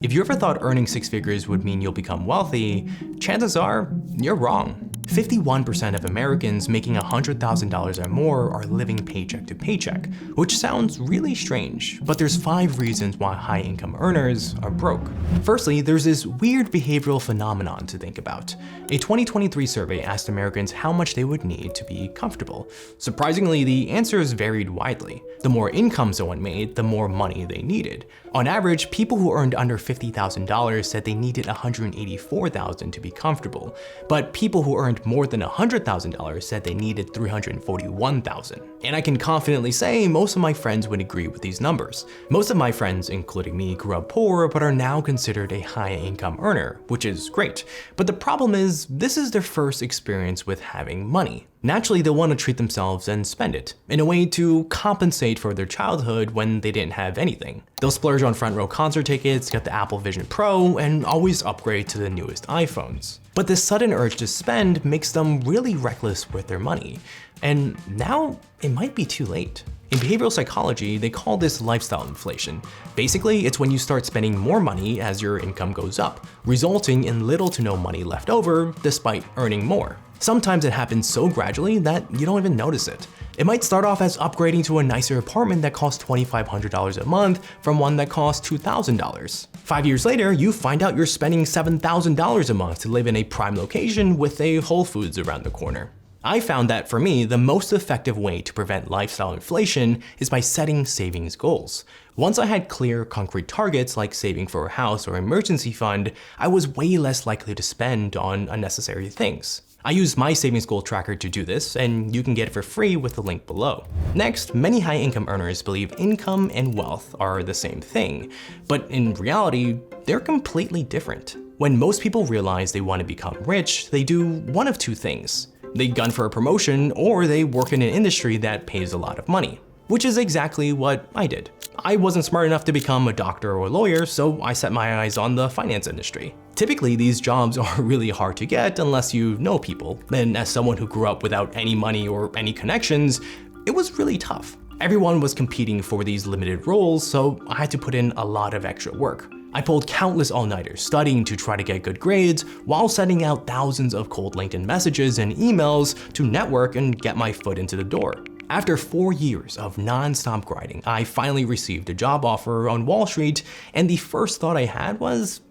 If you ever thought earning six figures would mean you'll become wealthy, chances are you're wrong. 51% of Americans making $100,000 or more are living paycheck to paycheck, which sounds really strange, but there's 5 reasons why high-income earners are broke. Firstly, there's this weird behavioral phenomenon to think about. A 2023 survey asked Americans how much they would need to be comfortable. Surprisingly, the answers varied widely. The more income someone made, the more money they needed. On average, people who earned under $50,000 said they needed $184,000 to be comfortable, but people who earned more than $100,000 said they needed $341,000. And I can confidently say most of my friends would agree with these numbers. Most of my friends, including me, grew up poor but are now considered a high-income earner, which is great. But the problem is, this is their first experience with having money. Naturally, they'll want to treat themselves and spend it, in a way to compensate for their childhood when they didn't have anything. They'll splurge on front row concert tickets, get the Apple Vision Pro, and always upgrade to the newest iPhones. But this sudden urge to spend makes them really reckless with their money. And now, it might be too late. In behavioral psychology, they call this lifestyle inflation. Basically, it's when you start spending more money as your income goes up, resulting in little to no money left over despite earning more. Sometimes it happens so gradually that you don't even notice it. It might start off as upgrading to a nicer apartment that costs $2,500 a month from one that costs $2,000. 5 years later, you find out you're spending $7,000 a month to live in a prime location with a Whole Foods around the corner. I found that for me, the most effective way to prevent lifestyle inflation is by setting savings goals. Once I had clear, concrete targets like saving for a house or emergency fund, I was way less likely to spend on unnecessary things. I use my savings goal tracker to do this, and you can get it for free with the link below. Next, many high-income earners believe income and wealth are the same thing, but in reality, they're completely different. When most people realize they want to become rich, they do one of two things. They gun for a promotion, or they work in an industry that pays a lot of money, which is exactly what I did. I wasn't smart enough to become a doctor or a lawyer, so I set my eyes on the finance industry. Typically, these jobs are really hard to get unless you know people, and as someone who grew up without any money or any connections, it was really tough. Everyone was competing for these limited roles, so I had to put in a lot of extra work. I pulled countless all-nighters studying to try to get good grades while sending out thousands of cold LinkedIn messages and emails to network and get my foot into the door. After 4 years of non-stop grinding, I finally received a job offer on Wall Street, and the first thought I had was,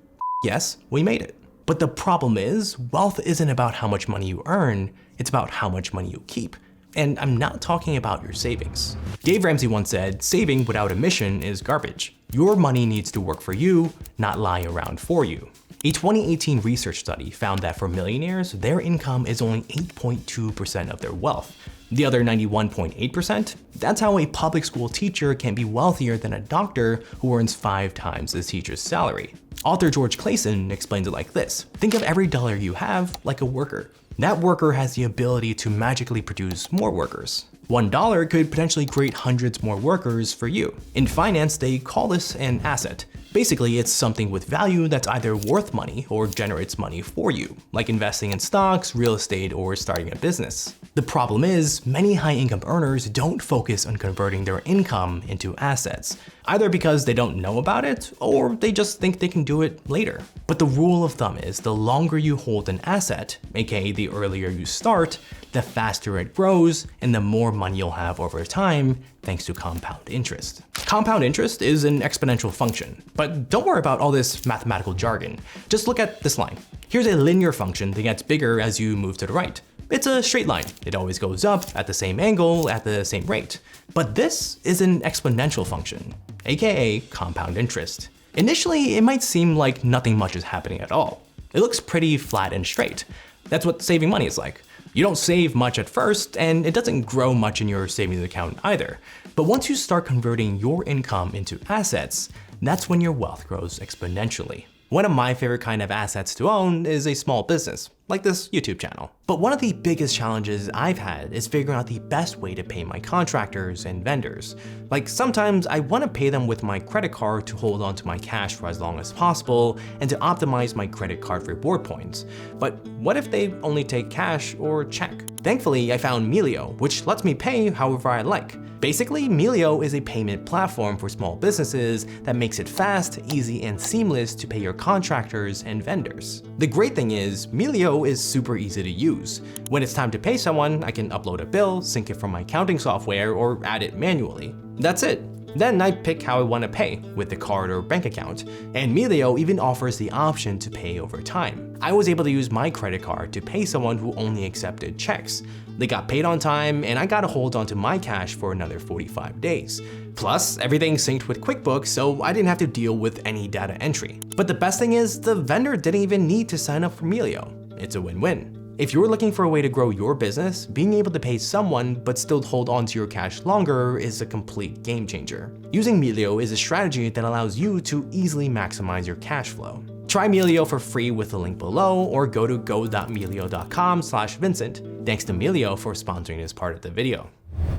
yes, we made it. But the problem is, wealth isn't about how much money you earn, it's about how much money you keep. And I'm not talking about your savings. Dave Ramsey once said, saving without a mission is garbage. Your money needs to work for you, not lie around for you. A 2018 research study found that for millionaires, their income is only 8.2% of their wealth. The other 91.8%, that's how a public school teacher can be wealthier than a doctor who earns 5 times the teacher's salary. Author George Clason explains it like this. Think of every dollar you have like a worker. That worker has the ability to magically produce more workers. $1 could potentially create hundreds more workers for you. In finance, they call this an asset. Basically, it's something with value that's either worth money or generates money for you, like investing in stocks, real estate, or starting a business. The problem is, many high-income earners don't focus on converting their income into assets, either because they don't know about it or they just think they can do it later. But the rule of thumb is the longer you hold an asset, aka the earlier you start, the faster it grows and the more money you'll have over time thanks to compound interest. Compound interest is an exponential function, but don't worry about all this mathematical jargon. Just look at this line. Here's a linear function that gets bigger as you move to the right. It's a straight line. It always goes up at the same angle at the same rate. But this is an exponential function, aka compound interest. Initially, it might seem like nothing much is happening at all. It looks pretty flat and straight. That's what saving money is like. You don't save much at first, and it doesn't grow much in your savings account either. But once you start converting your income into assets, that's when your wealth grows exponentially. One of my favorite kind of assets to own is a small business. like this YouTube channel. But one of the biggest challenges I've had is figuring out the best way to pay my contractors and vendors. Like sometimes I want to pay them with my credit card to hold on to my cash for as long as possible and to optimize my credit card reward points. But what if they only take cash or check? Thankfully, I found Melio, which lets me pay however I like. Basically, Melio is a payment platform for small businesses that makes it fast, easy, and seamless to pay your contractors and vendors. The great thing is, Melio is super easy to use. When it's time to pay someone, I can upload a bill, sync it from my accounting software, or add it manually. That's it. Then I pick how I want to pay, with the card or bank account, and Melio even offers the option to pay over time. I was able to use my credit card to pay someone who only accepted checks. They got paid on time, and I got to hold onto my cash for another 45 days. Plus, everything synced with QuickBooks, so I didn't have to deal with any data entry. But the best thing is, the vendor didn't even need to sign up for Melio. It's a win-win. If you're looking for a way to grow your business, being able to pay someone but still hold on to your cash longer is a complete game changer. Using Melio is a strategy that allows you to easily maximize your cash flow. Try Melio for free with the link below or go to go.melio.com/Vincent. Thanks to Melio for sponsoring this part of the video.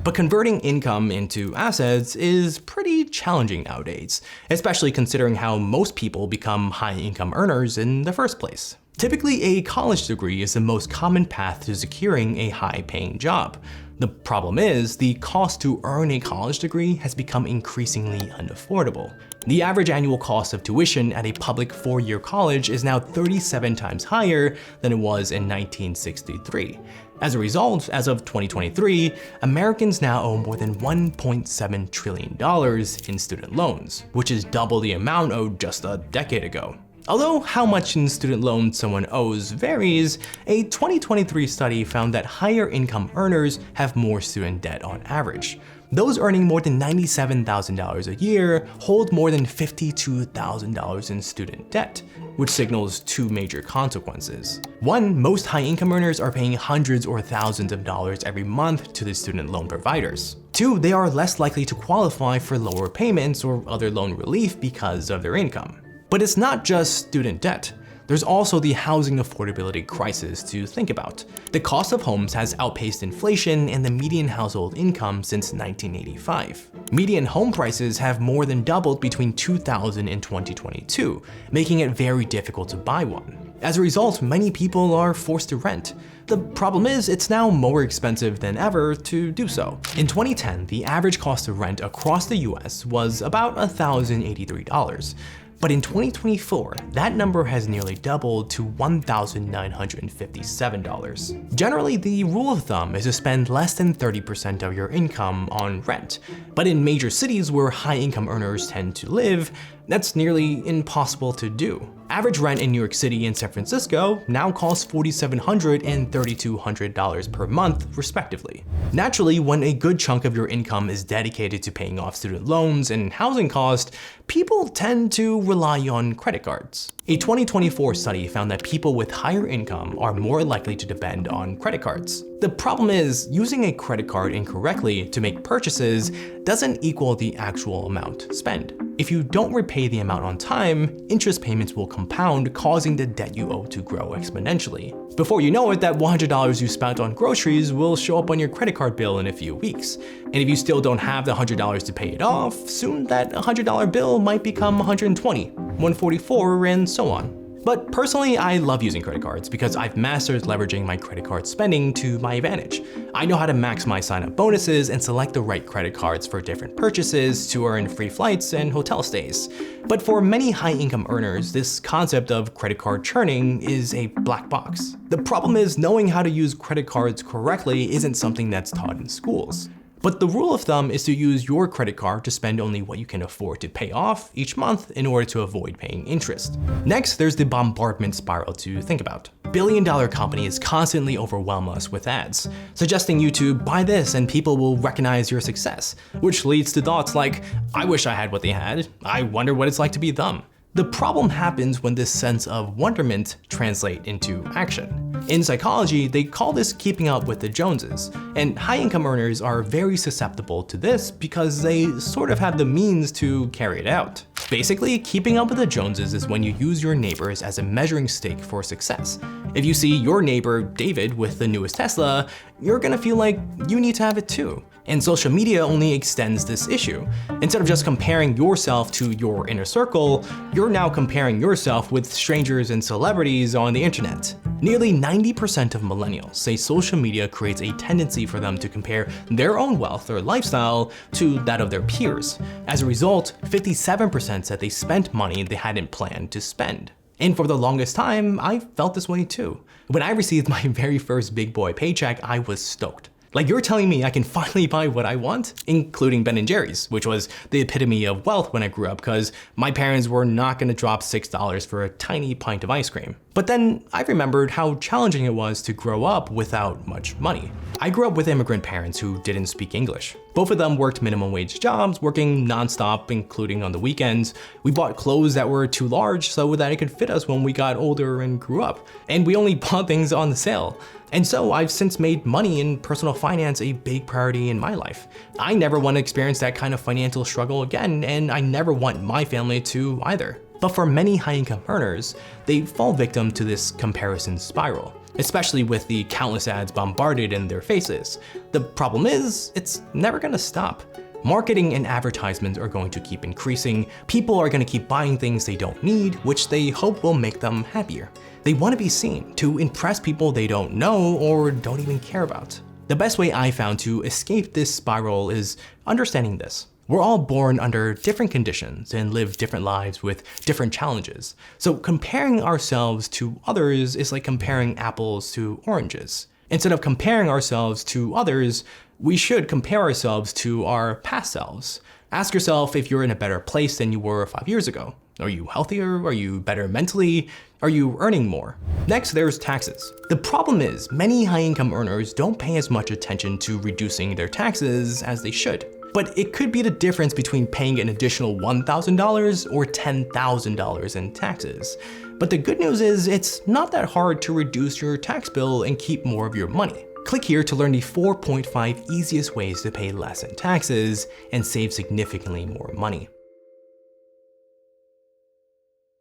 But converting income into assets is pretty challenging nowadays, especially considering how most people become high-income earners in the first place. Typically, a college degree is the most common path to securing a high-paying job. The problem is, the cost to earn a college degree has become increasingly unaffordable. The average annual cost of tuition at a public 4-year college is now 37 times higher than it was in 1963. As a result, as of 2023, Americans now owe more than $1.7 trillion in student loans, which is double the amount owed just a decade ago. Although how much in student loans someone owes varies, a 2023 study found that higher income earners have more student debt on average. Those earning more than $97,000 a year hold more than $52,000 in student debt, which signals two major consequences. One, most high-income earners are paying hundreds or thousands of dollars every month to the student loan providers. Two, they are less likely to qualify for lower payments or other loan relief because of their income. But it's not just student debt. There's also the housing affordability crisis to think about. The cost of homes has outpaced inflation and the median household income since 1985. Median home prices have more than doubled between 2000 and 2022, making it very difficult to buy one. As a result, many people are forced to rent. The problem is, it's now more expensive than ever to do so. In 2010, the average cost of rent across the US was about $1,083. But in 2024, that number has nearly doubled to $1,957. Generally, the rule of thumb is to spend less than 30% of your income on rent. But in major cities where high-income earners tend to live, that's nearly impossible to do. Average rent in New York City and San Francisco now costs $4,700 and $3,200 per month, respectively. Naturally, when a good chunk of your income is dedicated to paying off student loans and housing costs, people tend to rely on credit cards. A 2024 study found that people with higher income are more likely to depend on credit cards. The problem is, using a credit card incorrectly to make purchases doesn't equal the actual amount spent. If you don't repay the amount on time, interest payments will compound, causing the debt you owe to grow exponentially. Before you know it, that $100 you spent on groceries will show up on your credit card bill in a few weeks. And if you still don't have the $100 to pay it off, soon that $100 bill might become $120, $144, and so on. But personally, I love using credit cards because I've mastered leveraging my credit card spending to my advantage. I know how to maximize sign-up bonuses and select the right credit cards for different purchases to earn free flights and hotel stays. But for many high-income earners, this concept of credit card churning is a black box. The problem is, knowing how to use credit cards correctly isn't something that's taught in schools. But the rule of thumb is to use your credit card to spend only what you can afford to pay off each month in order to avoid paying interest. Next, there's the bombardment spiral to think about. Billion-dollar companies constantly overwhelm us with ads, suggesting you to buy this and people will recognize your success, which leads to thoughts like, I wish I had what they had, I wonder what it's like to be them. The problem happens when this sense of wonderment translates into action. In psychology, they call this keeping up with the Joneses, and high-income earners are very susceptible to this because they sort of have the means to carry it out. Basically, keeping up with the Joneses is when you use your neighbors as a measuring stick for success. If you see your neighbor, David, with the newest Tesla, you're gonna feel like you need to have it too. And social media only extends this issue. Instead of just comparing yourself to your inner circle, you're now comparing yourself with strangers and celebrities on the internet. Nearly 90% of millennials say social media creates a tendency for them to compare their own wealth or lifestyle to that of their peers. As a result, 57% said they spent money they hadn't planned to spend. And for the longest time, I felt this way too. When I received my very first big boy paycheck, I was stoked. Like, you're telling me I can finally buy what I want? Including Ben & Jerry's, which was the epitome of wealth when I grew up because my parents were not gonna drop $6 for a tiny pint of ice cream. But then I remembered how challenging it was to grow up without much money. I grew up with immigrant parents who didn't speak English. Both of them worked minimum wage jobs, working nonstop, including on the weekends. We bought clothes that were too large so that it could fit us when we got older and grew up. And we only bought things on the sale. And so I've since made money and personal finance a big priority in my life. I never want to experience that kind of financial struggle again, and I never want my family to either. But for many high-income earners, they fall victim to this comparison spiral, especially with the countless ads bombarded in their faces. The problem is, it's never gonna stop. Marketing and advertisements are going to keep increasing. People are going to keep buying things they don't need, which they hope will make them happier. They want to be seen, to impress people they don't know or don't even care about. The best way I found to escape this spiral is understanding this. We're all born under different conditions and live different lives with different challenges. So comparing ourselves to others is like comparing apples to oranges. Instead of comparing ourselves to others, we should compare ourselves to our past selves. Ask yourself if you're in a better place than you were 5 years ago. Are you healthier? Are you better mentally? Are you earning more? Next, there's taxes. The problem is many high-income earners don't pay as much attention to reducing their taxes as they should. But it could be the difference between paying an additional $1,000 or $10,000 in taxes. But the good news is it's not that hard to reduce your tax bill and keep more of your money. Click here to learn the 4.5 easiest ways to pay less in taxes and save significantly more money.